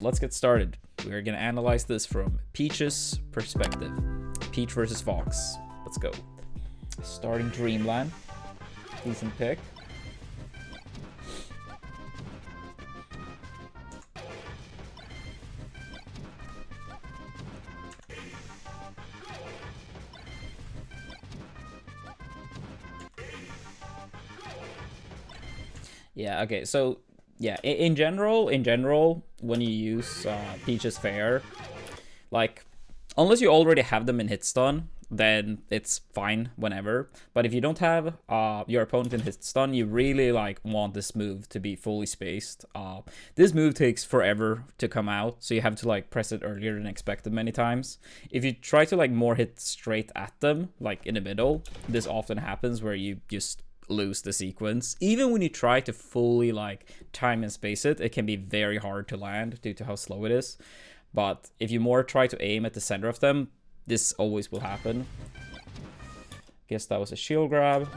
Let's get started. We're gonna analyze this from Peach's perspective. Peach versus Fox. Let's go. Starting Dreamland. Decent pick. Yeah, okay, so yeah, in general, when you use Peach's Fair, like, unless you already have them in hit stun, then it's fine whenever. But if you don't have your opponent in hit stun, you really like want this move to be fully spaced. This move takes forever to come out, so you have to like press it earlier than expected many times. If you try to like more hit straight at them, like in the middle, this often happens where you just lose the sequence. Even when you try to fully like time and space it, it can be very hard to land due to how slow it is. But if you more try to aim at the center of them, this always will happen. Guess that was a shield grab.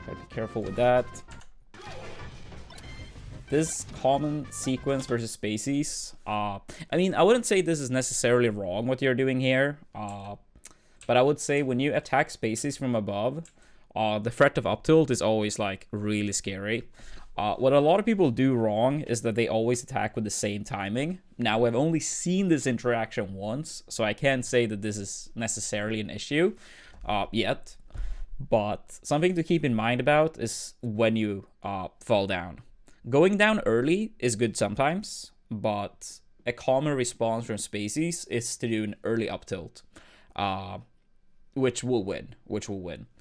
Gotta be careful with that. This common sequence versus Spacies. I mean, I wouldn't say this is necessarily wrong what you're doing here. But I would say when you attack Spacies from above, the threat of up tilt is always like really scary. What a lot of people do wrong is that they always attack with the same timing. Now, I've only seen this interaction once, so I can't say that this is necessarily an issue yet. But something to keep in mind about is when you fall down. Going down early is good sometimes, but a common response from Spacies is to do an early up tilt, which will win.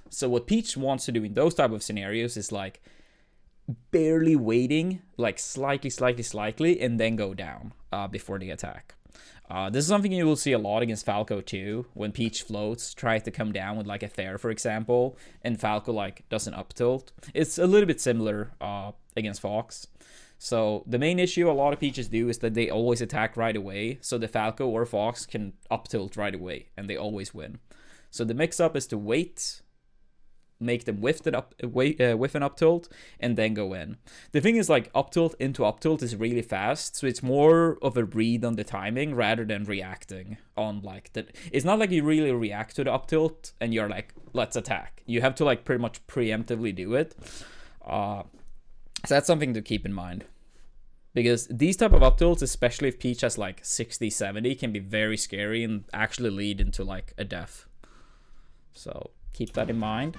So what Peach wants to do in those type of scenarios is like barely waiting, like slightly, and then go down before the attack. This is something you will see a lot against Falco too, when Peach floats, tries to come down with like a Fair, for example, and Falco like doesn't up tilt. It's a little bit similar against Fox. So the main issue a lot of Peaches do is that they always attack right away, so the Falco or Fox can up tilt right away, and they always win. So the mix-up is to wait, make them whiff an up tilt, and then go in. The thing is, like, up tilt into up tilt is really fast, so it's more of a read on the timing rather than reacting on like that. It's not like you really react to the up tilt and you're like, let's attack. You have to like pretty much preemptively do it. So that's something to keep in mind, because these type of up tilts, especially if Peach has like 60-70, can be very scary and actually lead into like a death. So keep that in mind.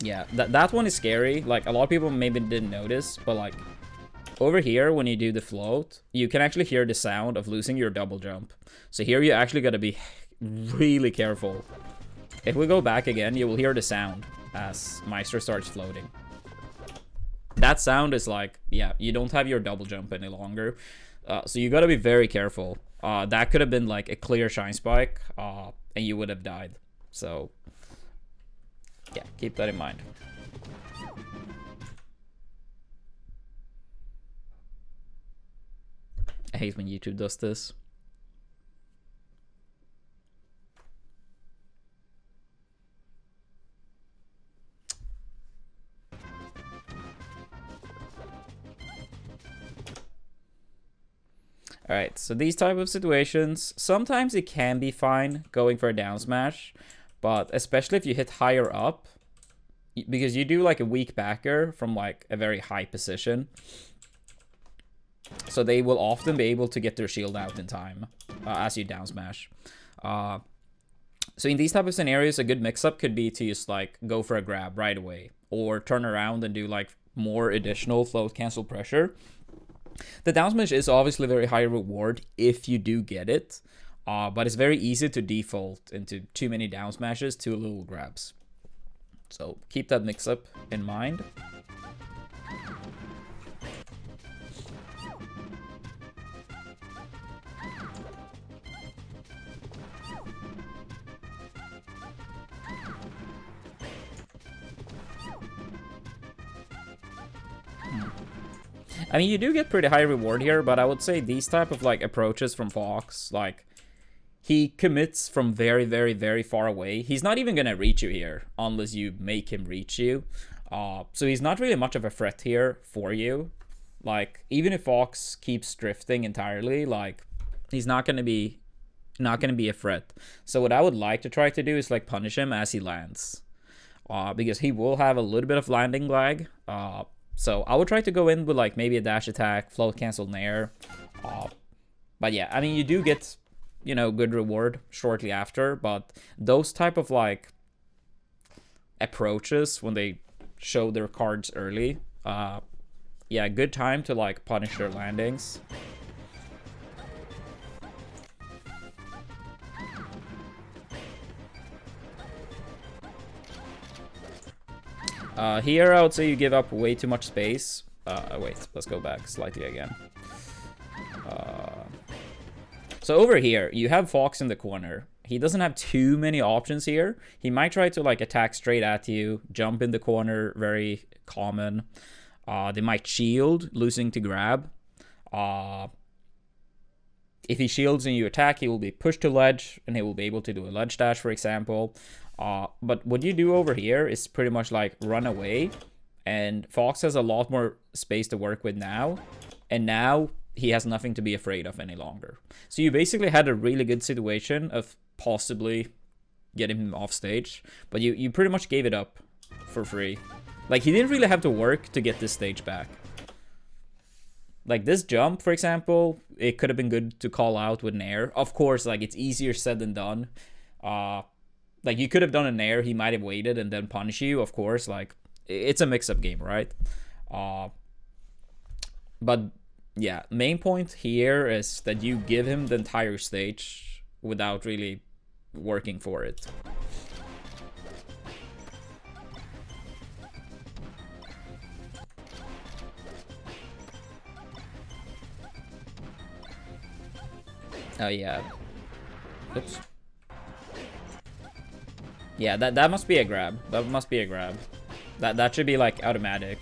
Yeah, that one is scary. Like, a lot of people maybe didn't notice, but like over here when you do the float, you can actually hear the sound of losing your double jump. So here you actually got to be really careful. If we go back again, you will hear the sound as Meister starts floating. That sound is like, yeah, you don't have your double jump any longer. So you got to be very careful. That could have been like a clear shine spike, and you would have died. So yeah, keep that in mind. I hate when YouTube does this. Alright, so these type of situations, sometimes it can be fine going for a down smash, but especially if you hit higher up, because you do like a weak backer from like a very high position, so they will often be able to get their shield out in time as you down smash. So in these type of scenarios, a good mix-up could be to just like go for a grab right away, or turn around and do like more additional float cancel pressure. The down smash is obviously very high reward if you do get it, but it's very easy to default into too many down smashes, too little grabs. So keep that mix-up in mind. I mean, you do get pretty high reward here, but I would say these type of like approaches from Fox, like, he commits from very, very, very far away. He's not even gonna reach you here unless you make him reach you. So he's not really much of a threat here for you. Like, even if Fox keeps drifting entirely, like, he's not gonna be a threat. So what I would like to try to do is like punish him as he lands, because he will have a little bit of landing lag. So I would try to go in with like maybe a dash attack, float cancel nair. But yeah, I mean, you do get, you know, good reward shortly after, but those type of like approaches when they show their cards early, yeah, good time to like punish their landings. Here I would say you give up way too much space. Wait, let's go back slightly again. So over here, you have Fox in the corner. He doesn't have too many options here. He might try to like attack straight at you, jump in the corner, very common. They might shield, losing to grab. If he shields and you attack, he will be pushed to ledge, and he will be able to do a ledge dash, for example. But what you do over here is pretty much like run away, and Fox has a lot more space to work with now, and now he has nothing to be afraid of any longer. So you basically had a really good situation of possibly getting him off stage, but you pretty much gave it up for free. Like, he didn't really have to work to get this stage back. Like, this jump, for example, it could have been good to call out with nair. Of course, like, it's easier said than done. Like, you could have done a nair, he might have waited and then punish you, of course. Like, it's a mix-up game, right? But, yeah, main point here is that you give him the entire stage without really working for it. Oh, yeah. Oops. Yeah, that must be a grab. That must be a grab. That should be, like, automatic.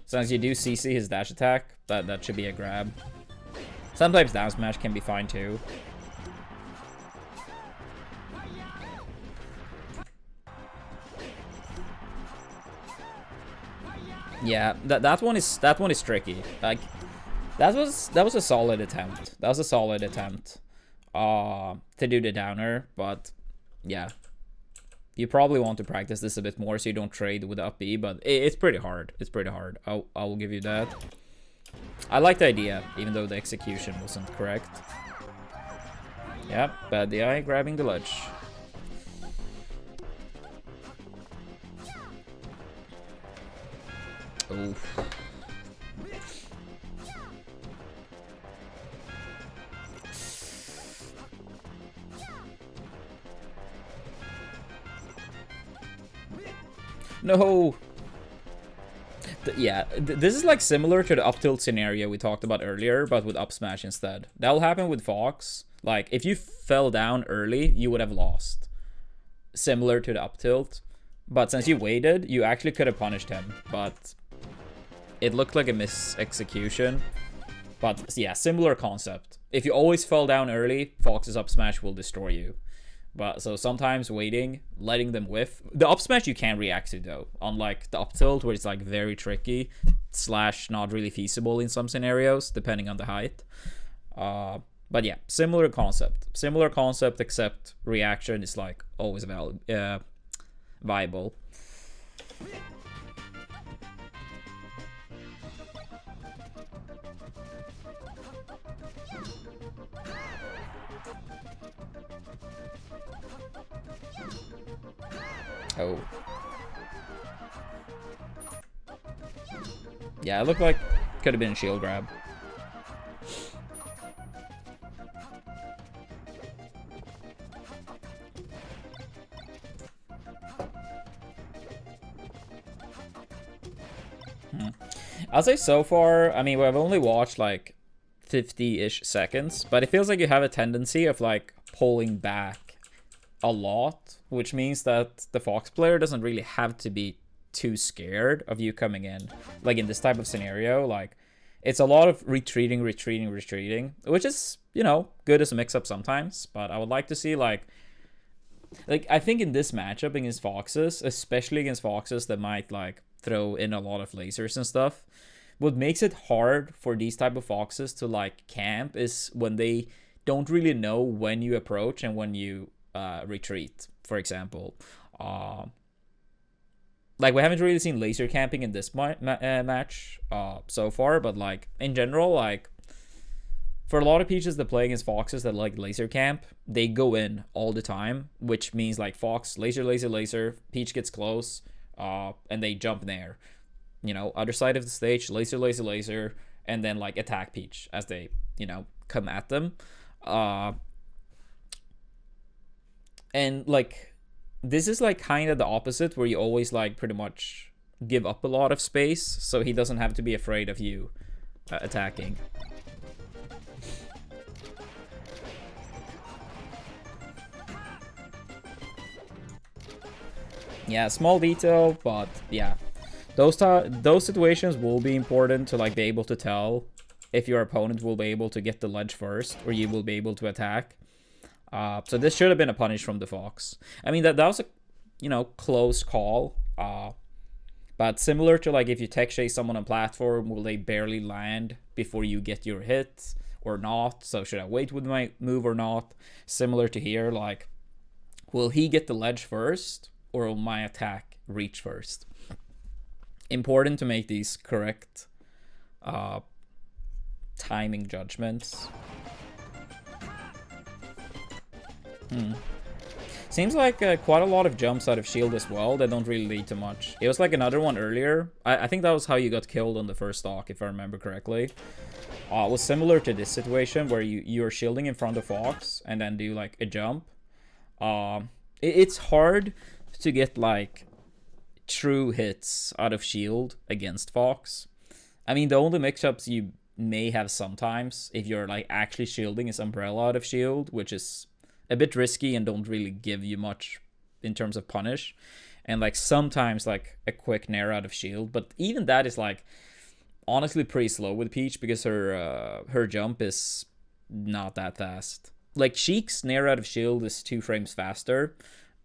As long as you do CC his dash attack, that should be a grab. Sometimes down smash can be fine, too. Yeah, that one is tricky. Like, that was a solid attempt. That was a solid attempt. To do the downer, but yeah, you probably want to practice this a bit more so you don't trade with the up B, but it's pretty hard. It's pretty hard. I will give you that. I like the idea, even though the execution wasn't correct. Yep, bad DI, grabbing the ledge. Oof. No! Yeah, this is like similar to the up tilt scenario we talked about earlier, but with up smash instead. That'll happen with Fox. Like, if you fell down early, you would have lost. Similar to the up tilt. But since you waited, you actually could have punished him. But it looked like a mis-execution. But yeah, similar concept. If you always fell down early, Fox's up smash will destroy you. But so sometimes waiting, letting them whiff. The up smash you can react to though, unlike the up tilt where it's like very tricky / not really feasible in some scenarios depending on the height. But yeah, similar concept except reaction is like always viable. Oh. Yeah, it looked like could have been a shield grab. I'll say so far, I mean, we've only watched like 50-ish seconds, but it feels like you have a tendency of like pulling back a lot, which means that the Fox player doesn't really have to be too scared of you coming in. Like in this type of scenario, like it's a lot of retreating, which is, you know, good as a mix-up sometimes, but I would like to see like I think in this matchup against Foxes, especially against Foxes that might like throw in a lot of lasers and stuff. What makes it hard for these type of foxes to like camp is when they don't really know when you approach and when you retreat, for example. Like, we haven't really seen laser camping in this match so far, but like in general, like for a lot of peaches that play against foxes that like laser camp, they go in all the time, which means like fox, laser, laser, laser, peach gets close, and they jump in there. You know, other side of the stage, laser, laser, laser, and then like attack peach as they, you know, come at them. And like, this is like kind of the opposite, where you always like pretty much give up a lot of space, so he doesn't have to be afraid of you attacking. Yeah, small detail, but yeah, those situations will be important to like be able to tell if your opponent will be able to get the ledge first, or you will be able to attack. So this should have been a punish from the fox. I mean, that was a, you know, close call. But similar to like if you tech chase someone on platform, will they barely land before you get your hit or not? So should I wait with my move or not? Similar to here, like, will he get the ledge first, or will my attack reach first? Important to make these correct timing judgments. Seems like quite a lot of jumps out of shield as well that don't really lead to much. It was like another one earlier. I think that was how you got killed on the first stock, if I remember correctly. It was similar to this situation where you're shielding in front of fox and then do like a jump. It's hard to get like true hits out of shield against fox. I mean, the only mix-ups you may have sometimes if you're like actually shielding is umbrella out of shield, which is a bit risky and don't really give you much in terms of punish, and like sometimes like a quick nair out of shield, but even that is like honestly pretty slow with Peach because her jump is not that fast. Like Sheik's nair out of shield is 2 frames faster,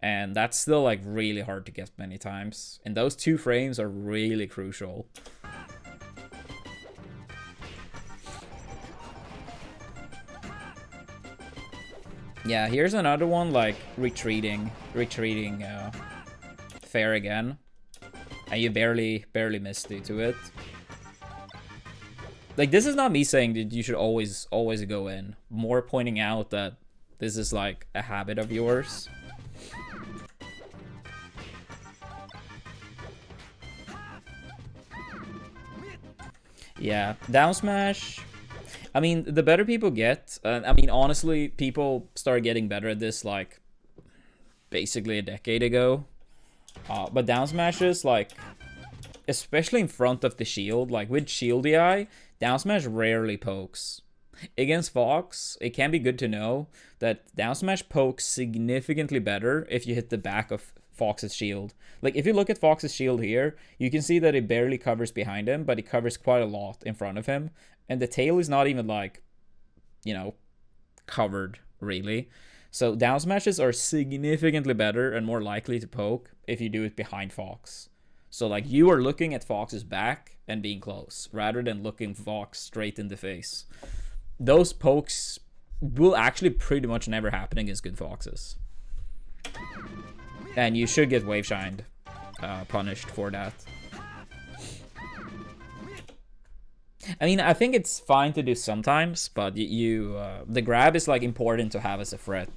and that's still like really hard to get many times, and those 2 frames are really crucial. Yeah, here's another one like retreating fair again, and you barely missed due to it. Like, this is not me saying that you should always go in, more pointing out that this is like a habit of yours. Yeah, down smash. I mean, the better people get, I mean, honestly, people started getting better at this, like, basically a decade ago. But down smashes, like, especially in front of the shield, like, with shield DI, down smash rarely pokes. Against Fox, it can be good to know that down smash pokes significantly better if you hit the back of Fox's shield. Like, if you look at Fox's shield here, you can see that it barely covers behind him, but it covers quite a lot in front of him. And the tail is not even, like, you know, covered, really. So down smashes are significantly better and more likely to poke if you do it behind Fox. So, like, you are looking at Fox's back and being close, rather than looking Fox straight in the face. Those pokes will actually pretty much never happen against good Foxes. And you should get wave shined, punished for that. I mean, I think it's fine to do sometimes, but the grab is like important to have as a threat.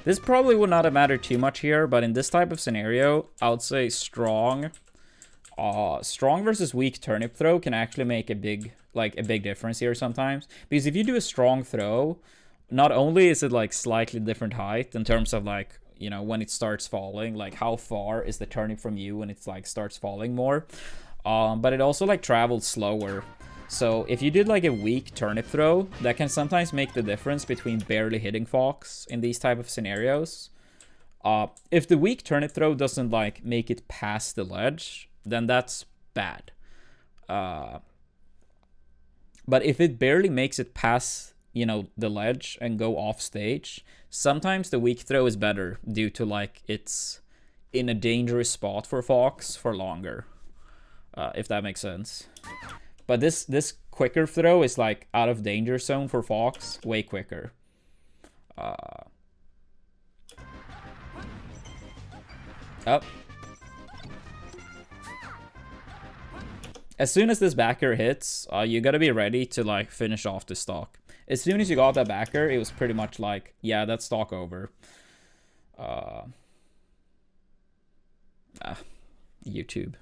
This probably would not have mattered too much here, but in this type of scenario, I would say strong versus weak turnip throw can actually make a big difference here sometimes. Because if you do a strong throw, not only is it like slightly different height in terms of like, you know, when it starts falling, like how far is the turnip from you when it's like starts falling more, but it also like travels slower. So if you did like a weak turnip throw, that can sometimes make the difference between barely hitting Fox in these type of scenarios. If the weak turnip throw doesn't like make it past the ledge, then that's bad. But if it barely makes it past, you know, the ledge and go off stage, sometimes the weak throw is better due to like it's in a dangerous spot for Fox for longer, if that makes sense. But this quicker throw is like out of danger zone for Fox, way quicker. Up. As soon as this backer hits, you gotta be ready to like finish off the stock. As soon as you got that backer, it was pretty much like, yeah, that's stock over. YouTube.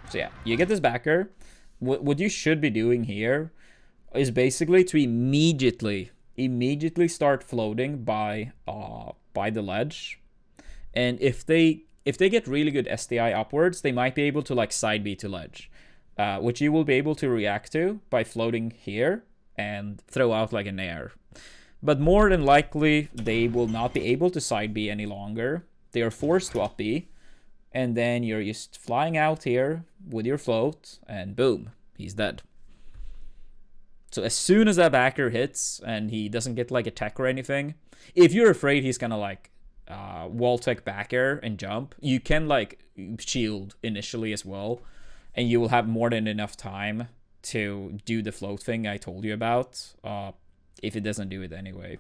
So yeah, you get this backer. What you should be doing here is basically to immediately start floating by the ledge. And if they get really good SDI upwards, they might be able to like side B to ledge, which you will be able to react to by floating here and throw out like an air. But more than likely, they will not be able to side B any longer. They are forced to up B, and then you're just flying out here with your float, and boom, he's dead. So as soon as that backer hits and he doesn't get like a tech or anything, if you're afraid he's gonna like wall tech backer and jump, you can like shield initially as well, and you will have more than enough time to do the float thing I told you about, if it doesn't do it anyway.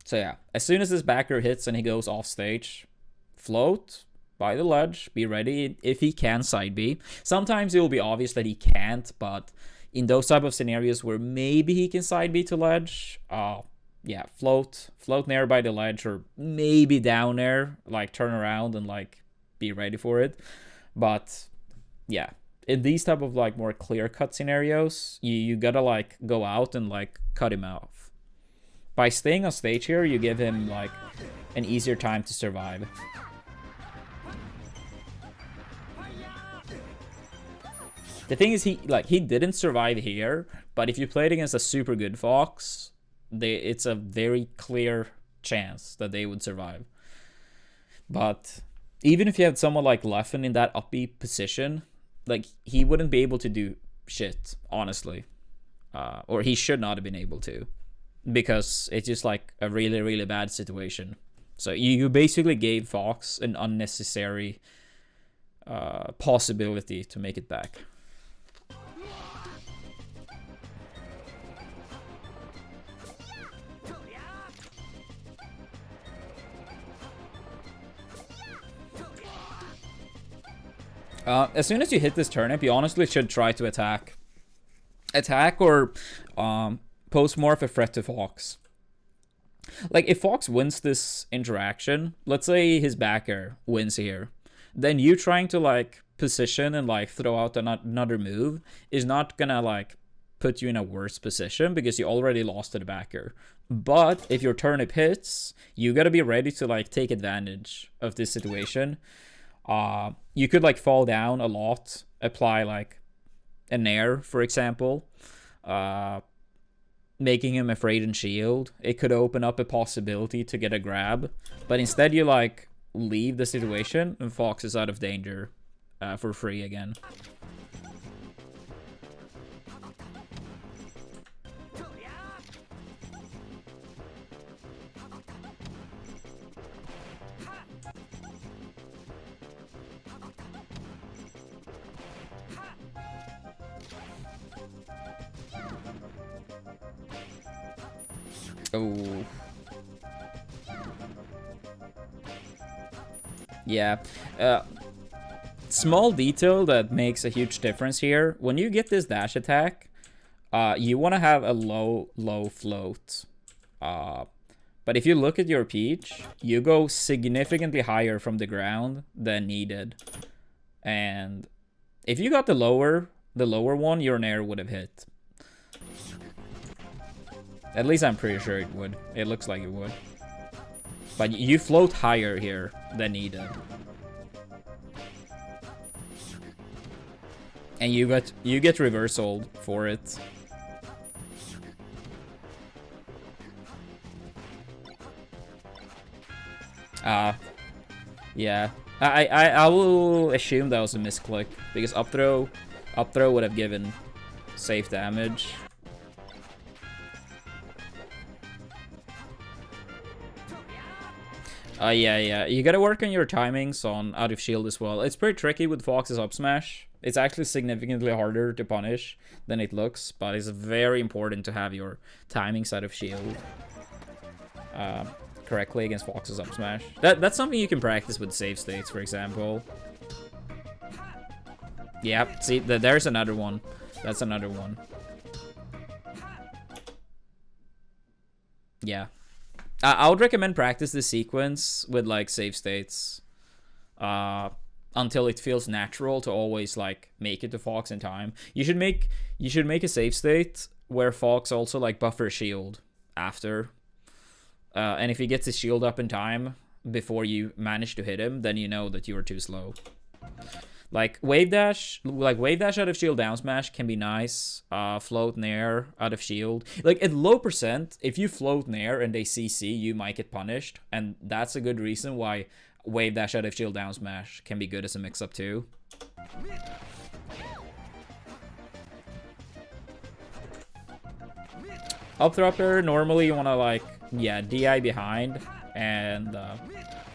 So yeah, as soon as this backer hits and he goes off stage, float by the ledge, be ready if he can side B. Sometimes it will be obvious that he can't, but in those type of scenarios where maybe he can side B to ledge, yeah, float near by the ledge, or maybe down there, like turn around and like be ready for it. But yeah, in these type of like more clear-cut scenarios, you gotta like go out and like cut him off. By staying on stage here, you give him like an easier time to survive. The thing is, he didn't survive here, but if you played against a super good Fox, it's a very clear chance that they would survive. But even if you had someone like Leffen in that up B position, like he wouldn't be able to do shit, honestly. Or he should not have been able to, because it's just like a really, really bad situation. So you basically gave Fox an unnecessary possibility to make it back. As soon as you hit this turnip, you honestly should try to attack. Attack or pose more of a threat to Fox. Like, if Fox wins this interaction, let's say his backer wins here, then you trying to, like, position and, like, throw out another move is not gonna, like, put you in a worse position because you already lost to the backer. But if your turnip hits, you gotta be ready to, like, take advantage of this situation. You could like fall down a lot, apply like a nair, for example, making him afraid and shield. It could open up a possibility to get a grab, but instead you like leave the situation and Fox is out of danger for free again. Oh. Yeah. Small detail that makes a huge difference here. When you get this dash attack, you want to have a low float. But if you look at your Peach, you go significantly higher from the ground than needed. And if you got the lower one, your nair would have hit. At least I'm pretty sure it would. It looks like it would. But you float higher here than needed. And you get reversaled for it. Yeah. I will assume that was a misclick because up throw would have given safe damage. Yeah. You gotta work on your timings on out of shield as well. It's pretty tricky with Fox's up smash. It's actually significantly harder to punish than it looks, but it's very important to have your timings out of shield correctly against Fox's up smash. That's something you can practice with save states, for example. Yeah, see, there's another one. That's another one. Yeah. I would recommend practice this sequence with like save states until it feels natural to always like make it to Fox in time. You should make a save state where Fox also like buffer shield after. And if he gets his shield up in time before you manage to hit him, then you know that you were too slow. Like wave dash out of shield down smash can be nice. Float nair out of shield. Like at low percent, if you float nair and they CC, you might get punished, and that's a good reason why wave dash out of shield down smash can be good as a mix up too. Up thropper, normally you wanna like DI behind and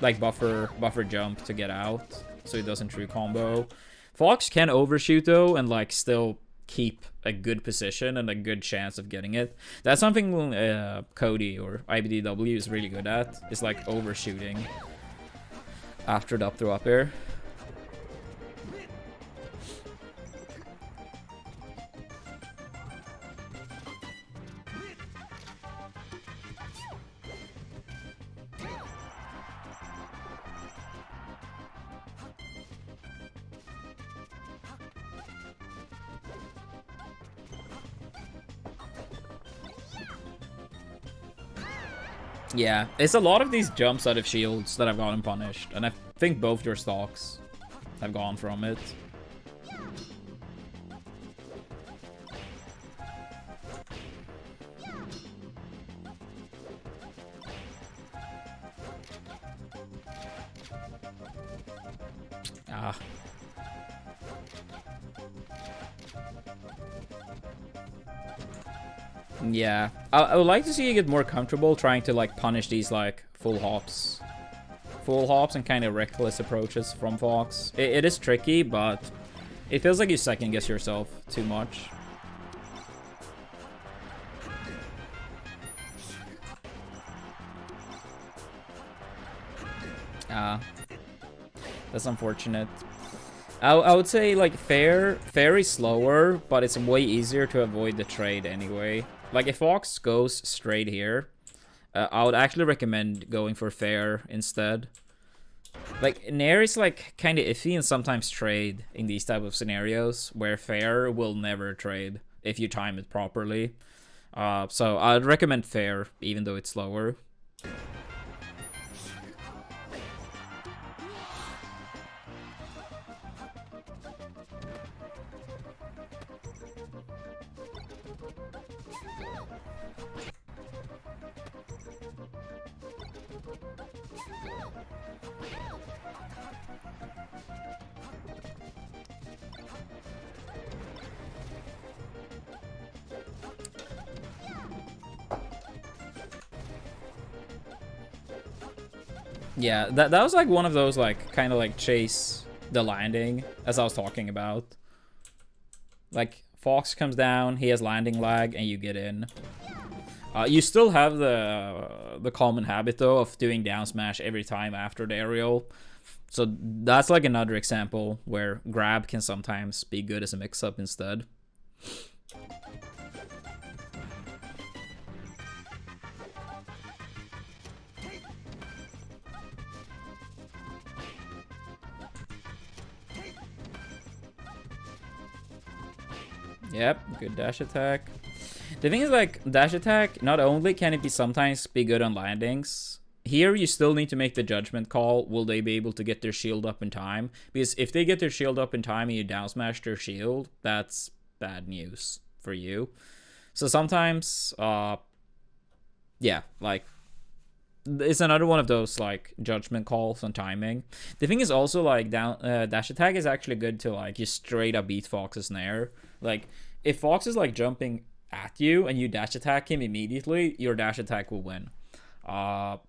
like buffer jump to get out so it doesn't true combo. Fox can overshoot though and like still keep a good position and a good chance of getting it. That's something Cody or IBDW is really good at. It's like overshooting after the up throw up air. Yeah, it's a lot of these jumps out of shields that have gotten punished, and I think both your stocks have gone from it. Ah. Yeah, I would like to see you get more comfortable trying to like punish these like full hops and kind of reckless approaches from Fox. It is tricky, but it feels like you second guess yourself too much. That's unfortunate. I would say like fair is slower, but it's way easier to avoid the trade anyway. Like if Fox goes straight here, I would actually recommend going for fair instead. Like nair is like kind of iffy and sometimes trade in these type of scenarios where fair will never trade if you time it properly. So I'd recommend fair even though it's slower. Yeah, that was like one of those like kind of like chase the landing as I was talking about. Like Fox comes down, he has landing lag, and you get in. You still have the common habit though of doing down smash every time after the aerial. So that's like another example where grab can sometimes be good as a mix-up instead. Yep, good dash attack. The thing is, like, dash attack, not only can it sometimes be good on landings, here you still need to make the judgment call. Will they be able to get their shield up in time? Because if they get their shield up in time and you down smash their shield, that's bad news for you. So sometimes, yeah, like, it's another one of those like judgment calls on timing. The thing is also like dash attack is actually good to like just straight up beat Fox's Nair. Like if Fox is like jumping at you and you dash attack him immediately, your dash attack will win. So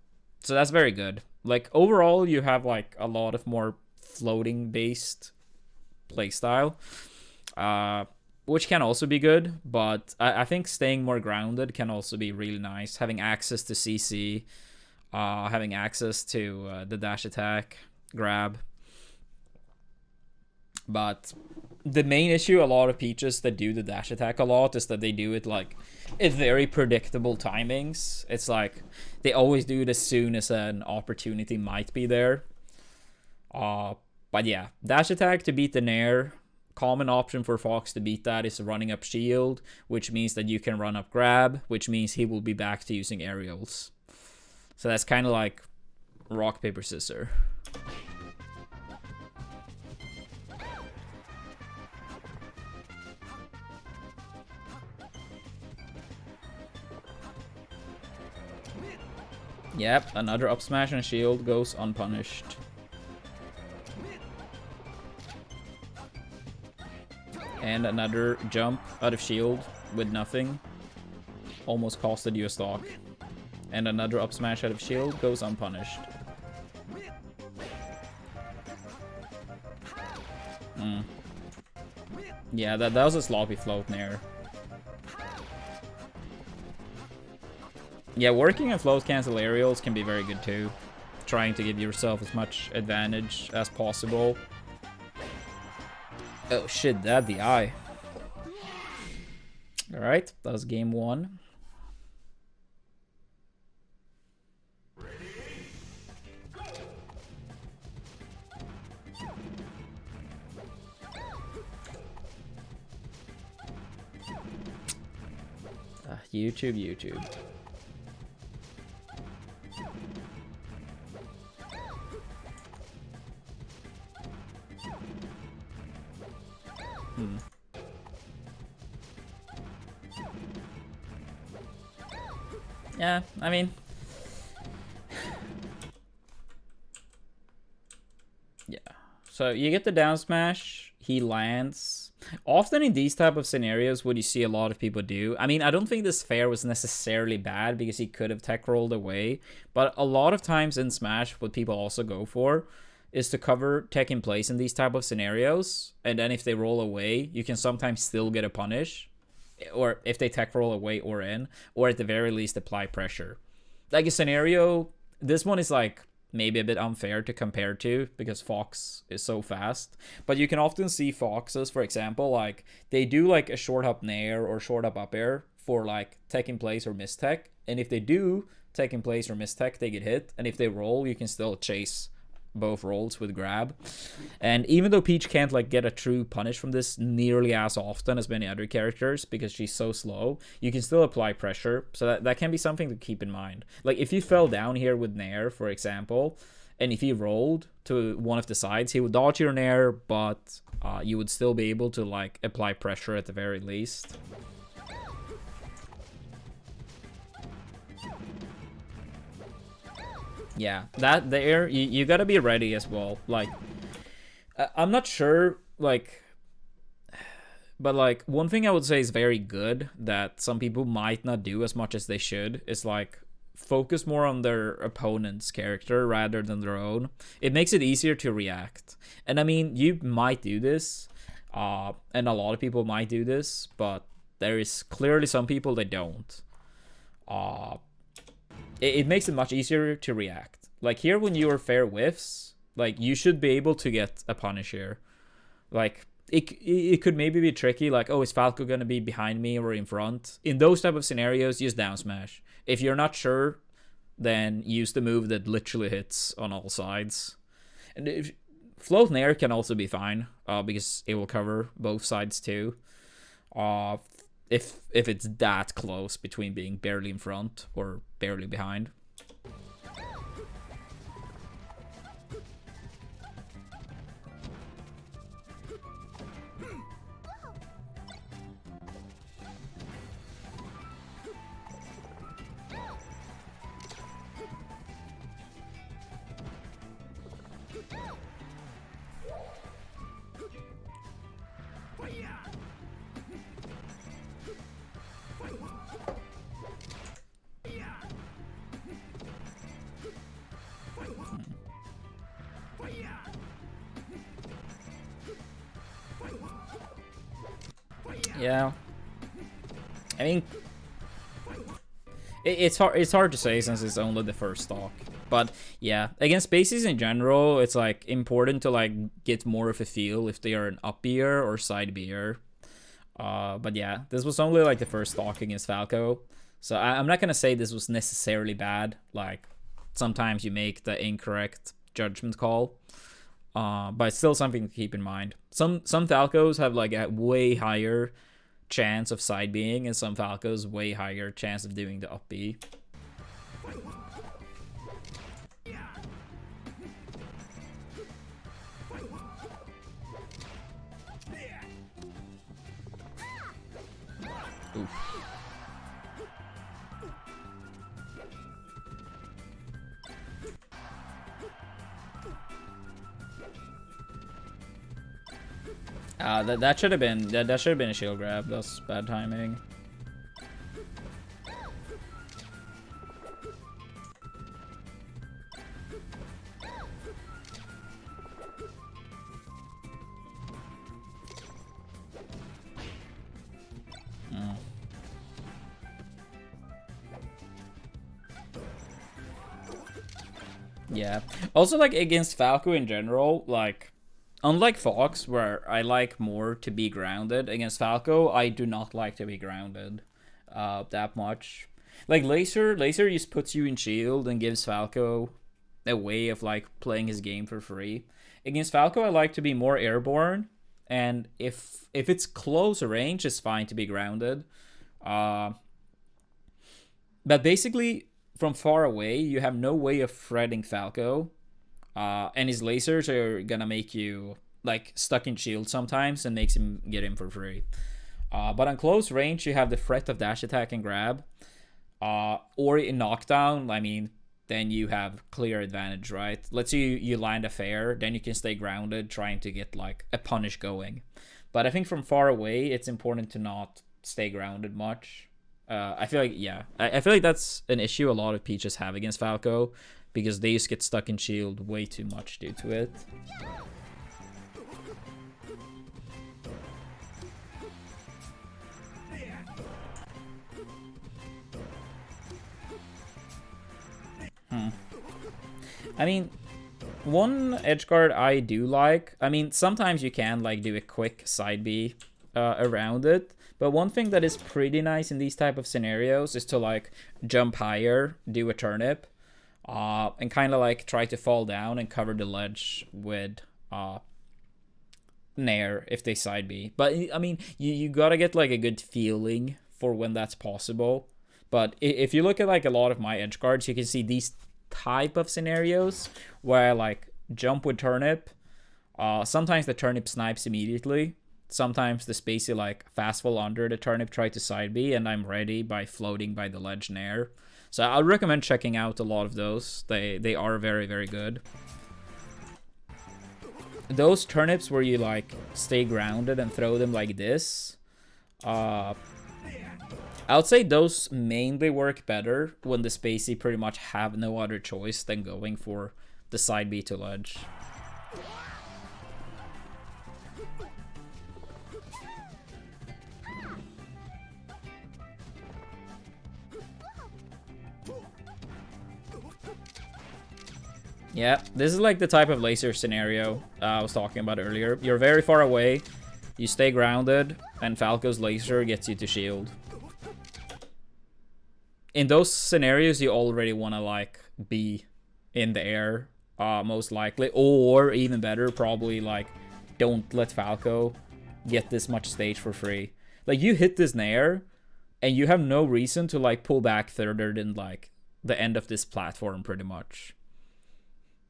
that's very good. Like overall, you have like a lot of more floating based playstyle, which can also be good. But I think staying more grounded can also be really nice. Having access to CC, having access to the dash attack, grab. But the main issue a lot of Peaches that do the dash attack a lot is that they do it like at very predictable timings. It's like they always do it as soon as an opportunity might be there. But yeah, dash attack to beat the Nair. Common option for Fox to beat that is running up shield, which means that you can run up grab, which means he will be back to using aerials. So that's kind of like rock, paper, scissors. Yep, another up smash and shield goes unpunished. And another jump out of shield with nothing. Almost costed you a stock. And another up smash out of shield goes unpunished. Yeah, that was a sloppy float Nair. Yeah, working on float cancel aerials can be very good too. Trying to give yourself as much advantage as possible. Oh shit, that the eye. Alright, that was game 1. YouTube. Yeah, I mean... yeah. So you get the down smash, he lands. Often in these type of scenarios, what you see a lot of people do... I mean, I don't think this fair was necessarily bad because he could have tech rolled away. But a lot of times in Smash, what people also go for is to cover tech in place in these type of scenarios. And then if they roll away, you can sometimes still get a punish. Or if they tech roll away or in. Or at the very least apply pressure. Like a scenario, this one is like maybe a bit unfair to compare to because Fox is so fast. But you can often see Foxes, for example, like they do like a short up Nair or short up air for like tech in place or miss tech. And if they do tech in place or miss tech, they get hit. And if they roll, you can still chase both rolls with grab. And even though Peach can't like get a true punish from this nearly as often as many other characters because she's so slow, you can still apply pressure. So that can be something to keep in mind. Like if you fell down here with Nair, for example, and if he rolled to one of the sides, he would dodge your Nair, but you would still be able to like apply pressure at the very least. Yeah, that there, you gotta be ready as well. Like, I'm not sure, like, but like, one thing I would say is very good that some people might not do as much as they should is like, focus more on their opponent's character rather than their own. It makes it easier to react. And I mean, you might do this, and a lot of people might do this, but there is clearly some people that don't. It makes it much easier to react. Like here when you are fair whiffs, like you should be able to get a punish here. Like it could maybe be tricky, like, oh, is Falco gonna be behind me or in front? In those type of scenarios, use down smash. If you're not sure, then use the move that literally hits on all sides. And if float Nair can also be fine, because it will cover both sides too. If it's that close between being barely in front or barely behind. Yeah. I mean, it's hard to say since it's only the first stock. But yeah, against Spacies in general, it's like important to like get more of a feel if they are an up beer or side beer. But yeah, this was only like the first stock against Falco, so I'm not gonna say this was necessarily bad. Like sometimes you make the incorrect judgment call, but it's still something to keep in mind. Some Falcos have like a way higher chance of side being, and some Falcos way higher chance of doing the up B. Oof. That should have been that should have been a shield grab. That's bad timing. Yeah. Also, like, against Falco in general, like, unlike Fox, where I like more to be grounded, against Falco, I do not like to be grounded that much. Like, Laser just puts you in shield and gives Falco a way of, like, playing his game for free. Against Falco, I like to be more airborne, and if it's close range, it's fine to be grounded. But basically, from far away, you have no way of threading Falco, and his lasers are gonna make you like stuck in shield sometimes and makes him get in for free. But on close range, you have the threat of dash attack and grab, or in knockdown. I mean, then you have clear advantage, right? Let's say you land a fair, then you can stay grounded, trying to get like a punish going. But I think from far away, it's important to not stay grounded much. I feel like, yeah, I feel like that's an issue a lot of Peaches have against Falco, because they just get stuck in shield way too much due to it. I mean, one edgeguard I do like, I mean, sometimes you can like do a quick side B around it, but one thing that is pretty nice in these type of scenarios is to like jump higher, do a turnip, and kind of like try to fall down and cover the ledge with Nair if they side B. But I mean, you gotta get like a good feeling for when that's possible. But if you look at like a lot of my edge guards, you can see these type of scenarios where I like jump with turnip. Sometimes the turnip snipes immediately. Sometimes the Spacie like fast fall under the turnip, try to side B, and I'm ready by floating by the ledge Nair. So I would recommend checking out a lot of those. They are very, very good. Those turnips where you like stay grounded and throw them like this, I would say those mainly work better when the Spacie pretty much have no other choice than going for the side B to ledge. Yeah, this is like the type of laser scenario I was talking about earlier. You're very far away, you stay grounded, and Falco's laser gets you to shield. In those scenarios, you already want to like be in the air, most likely, or even better, probably like don't let Falco get this much stage for free. Like you hit this Nair, and you have no reason to like pull back further than like the end of this platform, pretty much.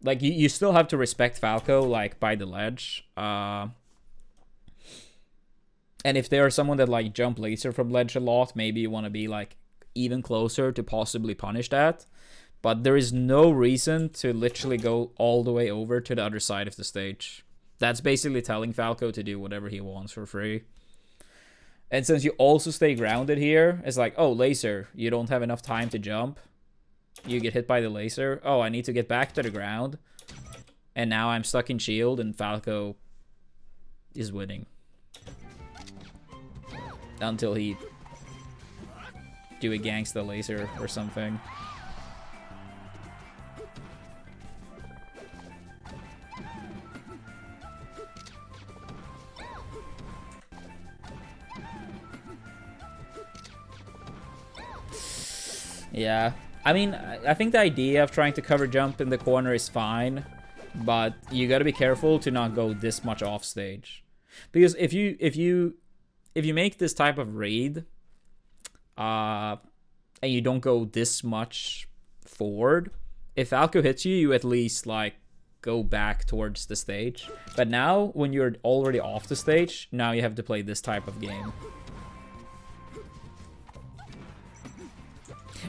Like, you still have to respect Falco, like, by the ledge. And if there is someone that, like, jump laser from ledge a lot, maybe you want to be, like, even closer to possibly punish that. But there is no reason to literally go all the way over to the other side of the stage. That's basically telling Falco to do whatever he wants for free. And since you also stay grounded here, it's like, oh, laser, you don't have enough time to jump. You get hit by the laser. Oh, I need to get back to the ground. And now I'm stuck in shield and Falco is winning. until he do a gangsta laser or something. Yeah, I mean, I think the idea of trying to cover jump in the corner is fine, but you gotta be careful to not go this much off stage, because if you make this type of raid, and you don't go this much forward, if Falco hits you, you at least like go back towards the stage. But now, when you're already off the stage, now you have to play this type of game.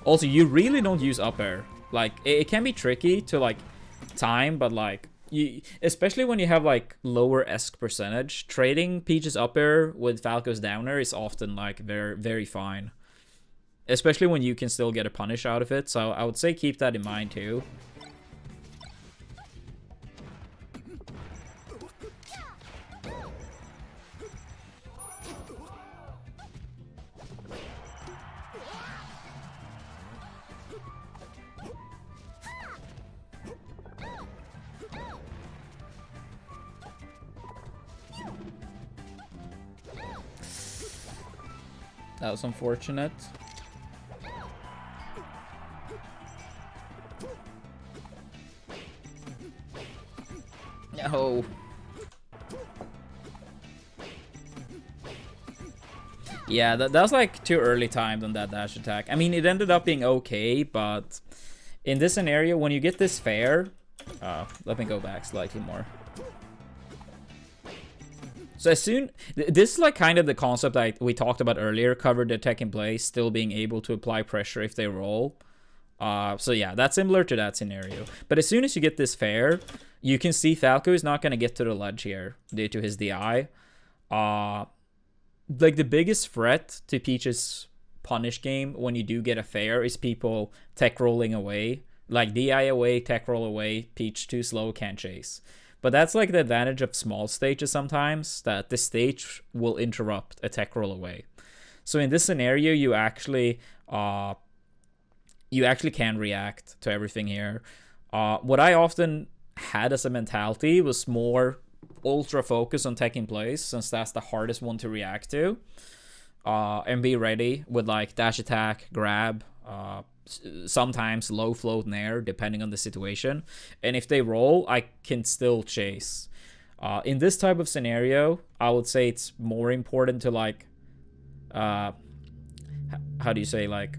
Also, you really don't use up air. Like, it can be tricky to, like, time, but, like, especially when you have, like, lower ESC percentage, trading Peach's up air with Falco's down air is often, like, very, very fine. Especially when you can still get a punish out of it, so I would say keep that in mind, too. That was unfortunate. No. Yeah, that was like too early timed on that dash attack. I mean, it ended up being okay, but in this scenario, when you get this fair... let me go back slightly more. So as soon... This is like kind of the concept we talked about earlier, cover the tech in place, still being able to apply pressure if they roll. So yeah, that's similar to that scenario. But as soon as you get this fair, you can see Falco is not going to get to the ledge here due to his DI. Like the biggest threat to Peach's punish game when you do get a fair is people tech rolling away. Like DI away, tech roll away, Peach too slow, can't chase. But that's like the advantage of small stages sometimes, that the stage will interrupt a tech roll away. So in this scenario, you actually can react to everything here. What I often had as a mentality was more ultra focus on tech in place, since that's the hardest one to react to. And be ready with like dash attack, grab, sometimes low float nair, depending on the situation. And if they roll, I can still chase. In this type of scenario, I would say it's more important to like, how do you say, like,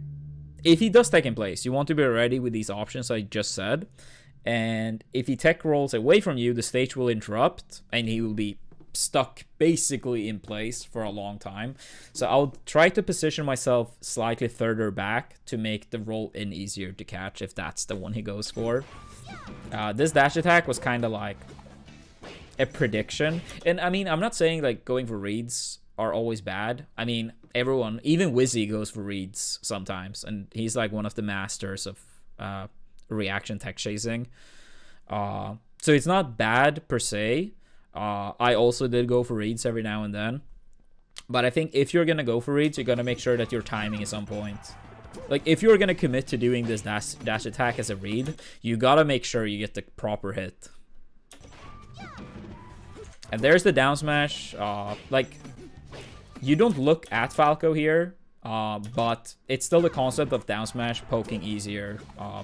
if he does tech in place, you want to be ready with these options I just said. And if he tech rolls away from you, the stage will interrupt and he will be stuck basically in place for a long time. So I'll try to position myself slightly further back to make the roll in easier to catch if that's the one he goes for. This dash attack was kind of like a prediction. And I mean, I'm not saying like going for reads are always bad. I mean, everyone, even Wizzy goes for reads sometimes, and he's like one of the masters of reaction tech chasing. So it's not bad per se. I also did go for reads every now and then. But I think if you're going to go for reads, you're going to make sure that your timing is on point. Like, if you're going to commit to doing this dash attack as a read, you got to make sure you get the proper hit. And there's the down smash. Like, you don't look at Falco here, but it's still the concept of down smash poking easier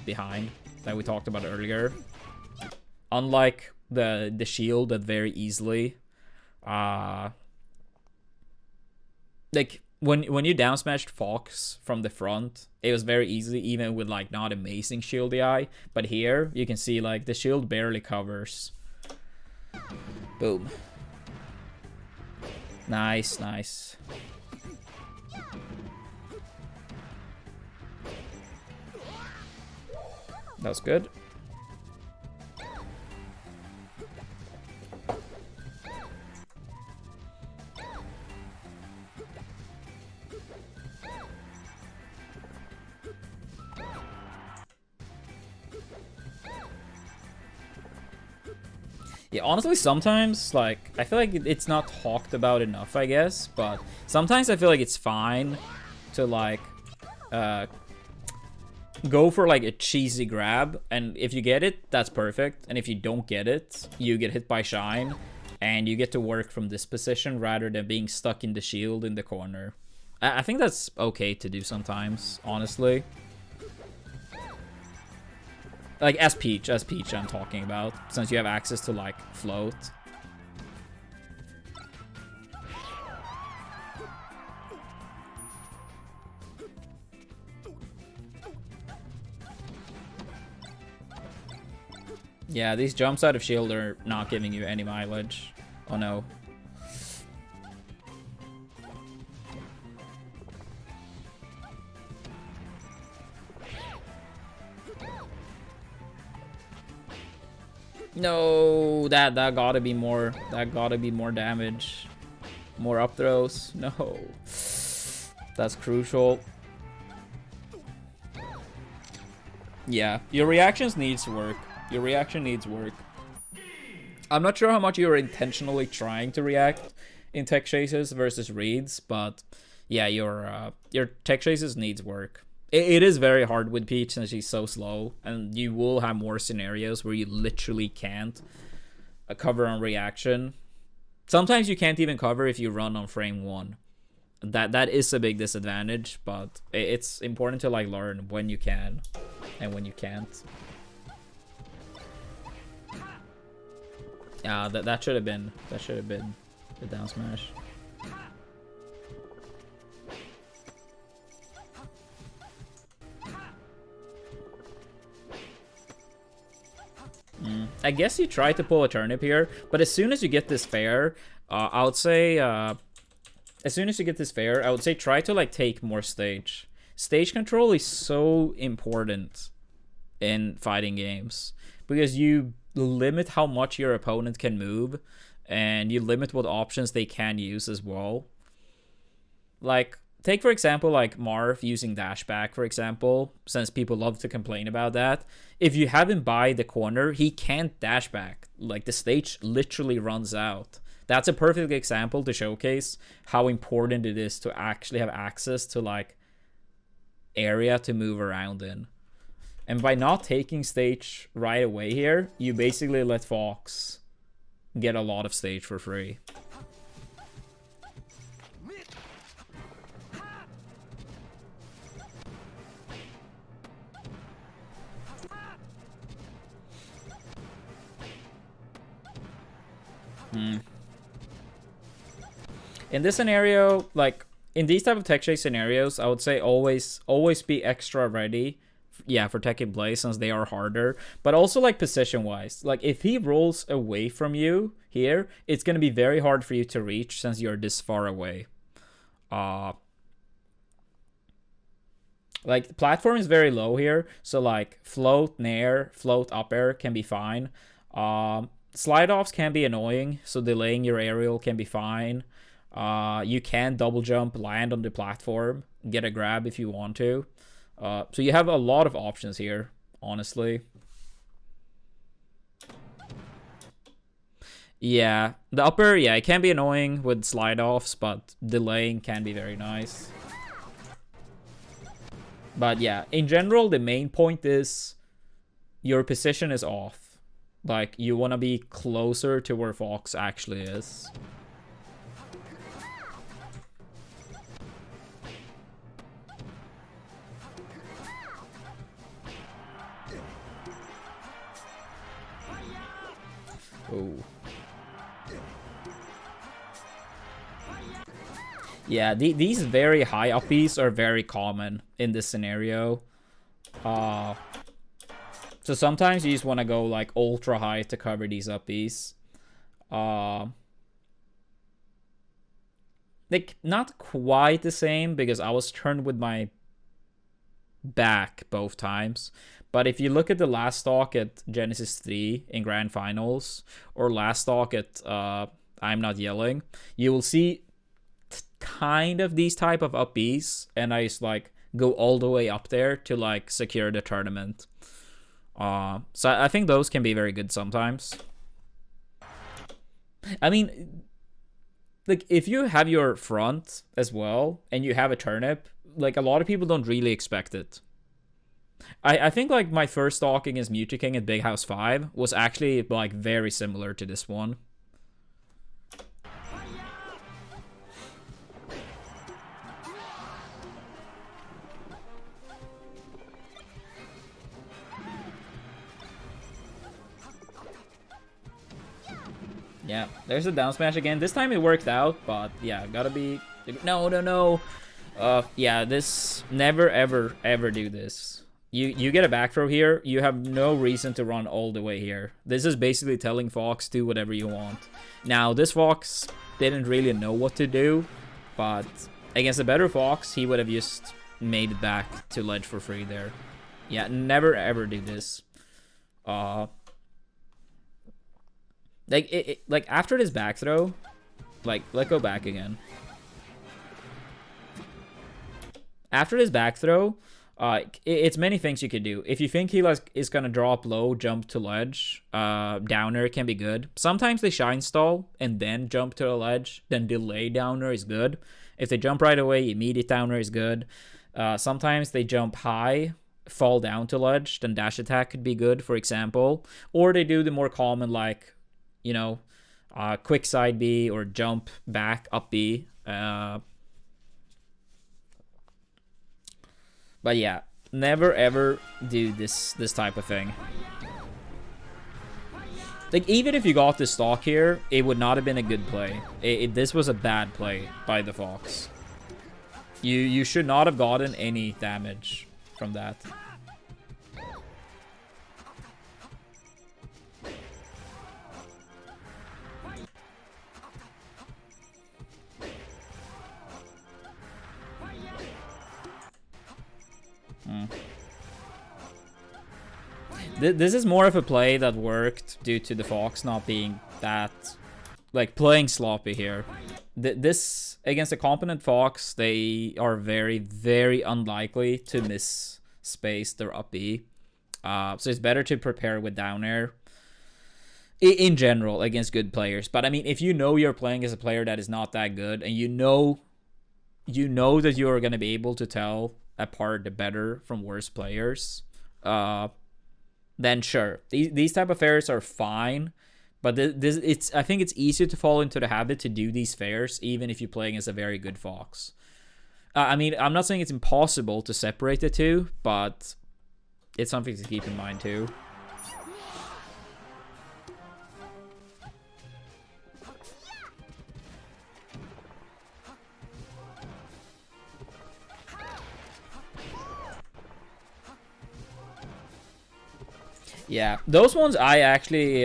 behind that we talked about earlier. Unlike the shield that very easily like when you down smashed Fox from the front, it was very easy, even with like not amazing shield DI. But here you can see like the shield barely covers. Boom. Nice, nice. That was good. Yeah, honestly, sometimes, like, I feel like it's not talked about enough, I guess, but sometimes I feel like it's fine to, like, go for, like, a cheesy grab, and if you get it, that's perfect, and if you don't get it, you get hit by Shine, and you get to work from this position rather than being stuck in the shield in the corner. I think that's okay to do sometimes, honestly. Like, as Peach I'm talking about, since you have access to, like, float. Yeah, these jumps out of shield are not giving you any mileage. Oh no. No, that gotta be more. That gotta be more damage. More up throws. No. That's crucial. Yeah, your reactions needs work. Your reaction needs work. I'm not sure how much you're intentionally trying to react in tech chases versus reads, but yeah, your tech chases needs work. It is very hard with Peach since she's so slow, and you will have more scenarios where you literally can't cover on reaction. Sometimes you can't even cover if you run on frame 1. That is a big disadvantage, but it's important to, like, learn when you can and when you can't. Yeah, that should have been the down smash. I guess you try to pull a turnip here, but as soon as you get this fair, I would say, as soon as you get this fair, I would say try to, like, take more stage. Stage control is so important in fighting games because you limit how much your opponent can move, and you limit what options they can use as well. Like, take for example, like Marv using dash back, for example, since people love to complain about that. If you have him by the corner, he can't dash back. Like, the stage literally runs out. That's a perfect example to showcase how important it is to actually have access to, like, area to move around in. And by not taking stage right away here, you basically let Fox get a lot of stage for free. In this scenario, like, in these type of tech chase scenarios, I would say always be extra ready. Yeah, for tech in play, since they are harder. But also, like, position-wise. Like, if he rolls away from you here, it's going to be very hard for you to reach since you're this far away. Like, the platform is very low here. So, like, float, nair, float, up air can be fine. Slide-offs can be annoying. So, delaying your aerial can be fine. You can double jump, land on the platform, get a grab if you want to. So you have a lot of options here, honestly. Yeah, the upper, yeah, it can be annoying with slide-offs, but delaying can be very nice. But yeah, in general, the main point is your position is off. Like, you want to be closer to where Fox actually is. Oh. Yeah, these very high uppies are very common in this scenario. So sometimes you just want to go, like, ultra high to cover these uppies. Like, not quite the same because I was turned with my back both times. But if you look at the last stock at Genesis 3 in Grand Finals, or last stock at I'm Not Yelling, you will see kind of these type of up Bs, and I just, like, go all the way up there to, like, secure the tournament. So I think those can be very good sometimes. I mean, like, if you have your front as well and you have a turnip, like, a lot of people don't really expect it. I think, like, my first stock against Mewtwo King at Big House 5 was actually, like, very similar to this one. Yeah, there's a down smash again. This time it worked out, but yeah, gotta be... No. Yeah, this... Never, ever, ever do this. You get a back throw here, you have no reason to run all the way here. This is basically telling Fox, do whatever you want. Now, this Fox didn't really know what to do, but against a better Fox, he would have just made it back to ledge for free there. Yeah, never, ever do this. Like after this back throw, like, let go back again. After this back throw, it's many things you could do. If you think he is gonna drop low, jump to ledge, downer can be good. Sometimes they shine stall and then jump to the ledge, then delay downer is good. If they jump right away, immediate downer is good. Sometimes they jump high, fall down to ledge, then dash attack could be good, for example. Or they do the more common, like, you know, quick side B or jump back up B. But yeah, never ever do this type of thing. Like, even if you got this stock here, it would not have been a good play. This was a bad play by the Fox. You should not have gotten any damage from that. This is more of a play that worked due to the Fox not being that, like, playing sloppy here. This, against a competent Fox, they are very, very unlikely to miss space their up B. So it's better to prepare with down air in general against good players. But I mean, if you know you're playing as a player that is not that good, and you know that you're going to be able to tell apart the better from worse players, then sure, these type of fairs are fine. But I think it's easier to fall into the habit to do these fairs even if you're playing as a very good Fox. I mean, I'm not saying it's impossible to separate the two, but it's something to keep in mind too. Yeah, those ones I actually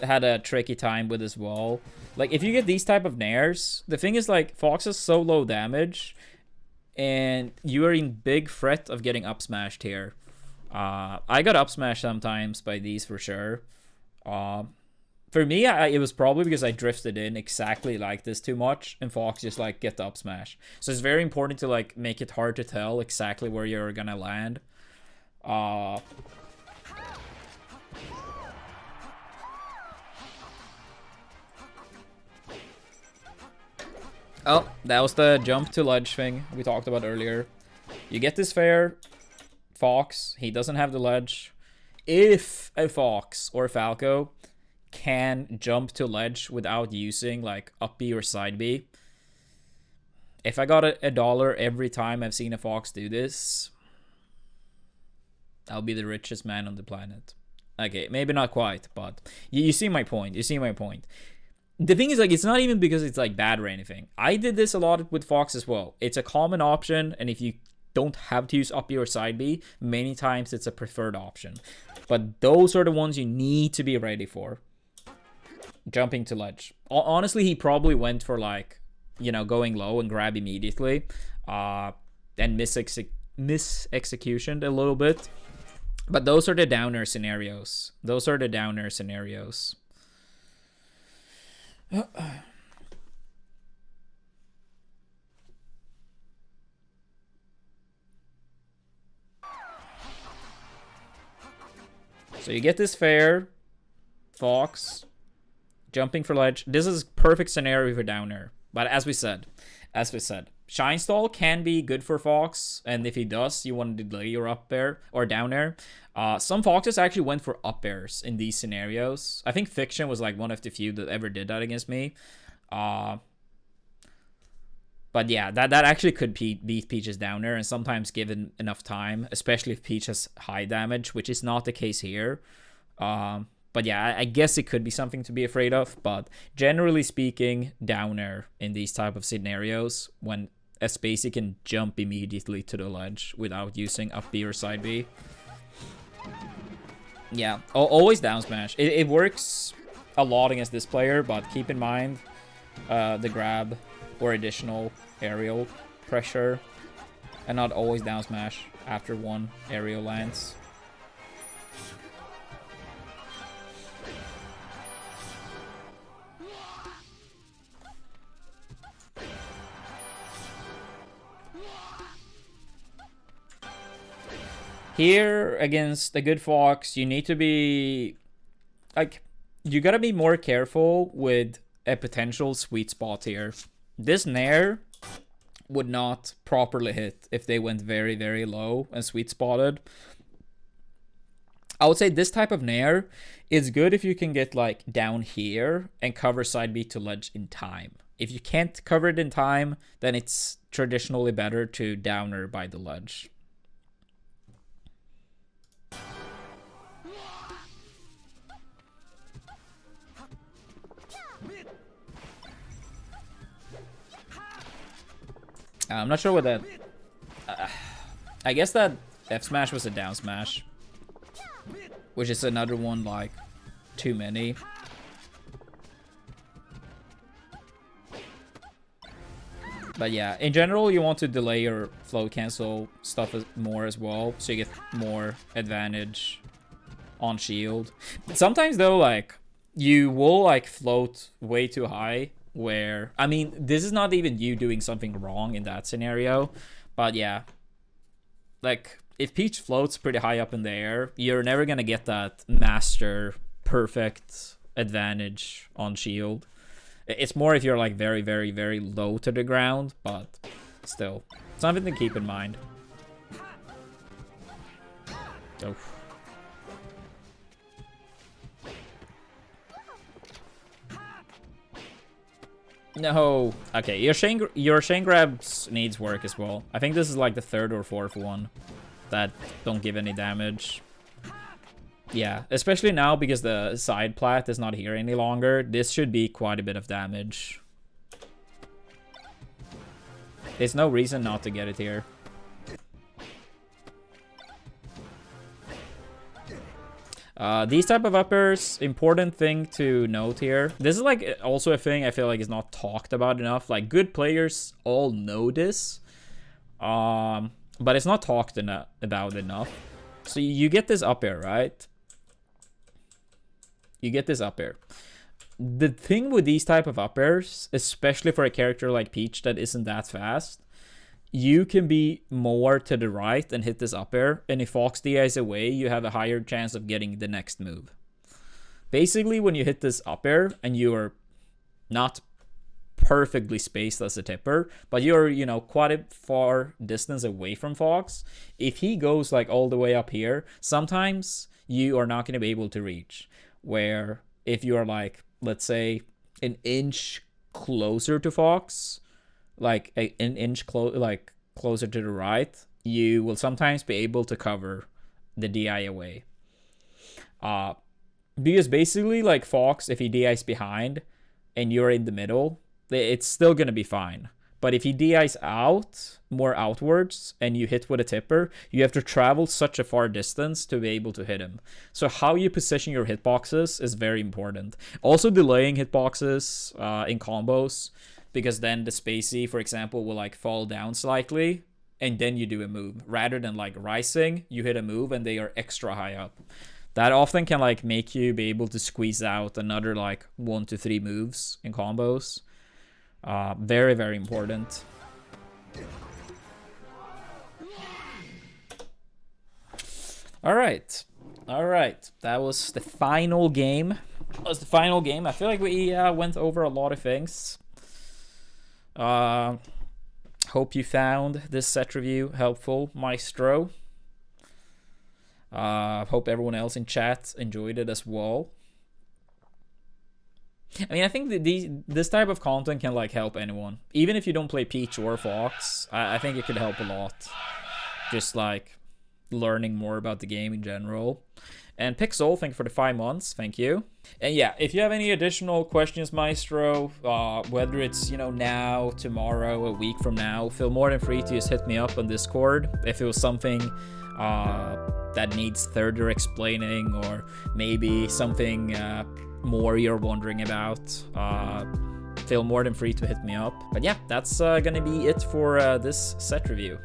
had a tricky time with as well. Like, if you get these type of nairs, the thing is, like, Fox is so low damage, and you are in big threat of getting up smashed here. I got up smashed sometimes by these for sure. For me, it was probably because I drifted in exactly like this too much, and Fox just, like, get the up smash. So it's very important to, like, make it hard to tell exactly where you're gonna land. Oh, that was the jump to ledge thing we talked about earlier. You get this fair, Fox, he doesn't have the ledge. If a Fox or a Falco can jump to ledge without using, like, up B or side B, if I got a dollar every time I've seen a Fox do this, I'll be the richest man on the planet. Okay, maybe not quite, but you see my point. You see my point. The thing is, like, it's not even because it's, like, bad or anything. I did this a lot with Fox as well. It's a common option, and if you don't have to use up B or side B, many times it's a preferred option. But those are the ones you need to be ready for. Jumping to ledge. Honestly, he probably went for, like, you know, going low and grab immediately. And mis-executioned a little bit. But those are the downer scenarios. Those are the downer scenarios. So you get this fair, Fox, jumping for ledge. This is perfect scenario for downer. But as we said, Shine Stall can be good for Fox, and if he does, you want to delay your up air or down air. Some Foxes actually went for up airs in these scenarios. I think Fiction was like one of the few that ever did that against me. But yeah, that actually could beat Peach's downer, and sometimes given enough time, especially if Peach has high damage, which is not the case here. But yeah, I guess it could be something to be afraid of. But generally speaking, downer in these type of scenarios when a Spacey can jump immediately to the ledge without using up B or side B. Yeah, always down smash. It works a lot against this player, but keep in mind the grab or additional aerial pressure, and not always down smash after one aerial lands. Here, against a good Fox, you need to be... like, you gotta be more careful with a potential sweet spot here. This Nair would not properly hit if they went very, very low and sweet spotted. I would say this type of Nair is good if you can get, like, down here and cover side B to ledge in time. If you can't cover it in time, then it's traditionally better to downer by the ledge. I'm not sure what that... I guess that F smash was a down smash, which is another one, like, too many. But yeah, in general, you want to delay your float cancel stuff more as well, so you get more advantage on shield. But sometimes, though, like, you will, like, float way too high, where, I mean, this is not even you doing something wrong in that scenario, but yeah, like, if Peach floats pretty high up in the air, you're never gonna get that master perfect advantage on shield. It's more if you're, like, very, very, very low to the ground, but still, something to keep in mind. Oh. No. Okay, your chain grabs needs work as well. I think this is like the third or fourth one that don't give any damage. Yeah, especially now because the side plat is not here any longer. This should be quite a bit of damage. There's no reason not to get it here. These type of uppers, important thing to note here. This is like also a thing I feel like is not talked about enough. Like, good players all know this, but it's not talked about enough. So you get this up air, right? You get this up air. The thing with these type of up airs, especially for a character like Peach that isn't that fast, you can be more to the right and hit this up air, and if Fox DIs away, you have a higher chance of getting the next move. Basically, when you hit this up air and you are not perfectly spaced as a tipper, but you're, you know, quite a far distance away from Fox, if he goes like all the way up here, sometimes you are not going to be able to reach. Where if you are like, let's say, an inch closer to Fox, like an inch closer to the right, you will sometimes be able to cover the DI away. Because basically, like, Fox, if he DIs behind and you're in the middle, it's still gonna be fine. But if he DIs out, more outwards, and you hit with a tipper, you have to travel such a far distance to be able to hit him. So how you position your hitboxes is very important. Also, delaying hitboxes in combos, because then the Spacey, for example, will like fall down slightly, and then you do a move. Rather than like rising, you hit a move and they are extra high up. That often can like make you be able to squeeze out another like 1 to 3 moves in combos. Very, very important. All right. That was the final game was the final game. I feel like we went over a lot of things. Hope you found this set review helpful, Maestro. Hope everyone else in chat enjoyed it as well. I mean, I think that this type of content can like help anyone, even if you don't play Peach or Fox. I think it could help a lot, just like learning more about the game in general. And Pixel, thank you for the 5 months. Thank you. And yeah, if you have any additional questions, Maestro, whether it's, you know, now, tomorrow, a week from now, feel more than free to just hit me up on Discord. If it was something that needs further explaining, or maybe something more you're wondering about, feel more than free to hit me up. But yeah, that's gonna be it for this set review.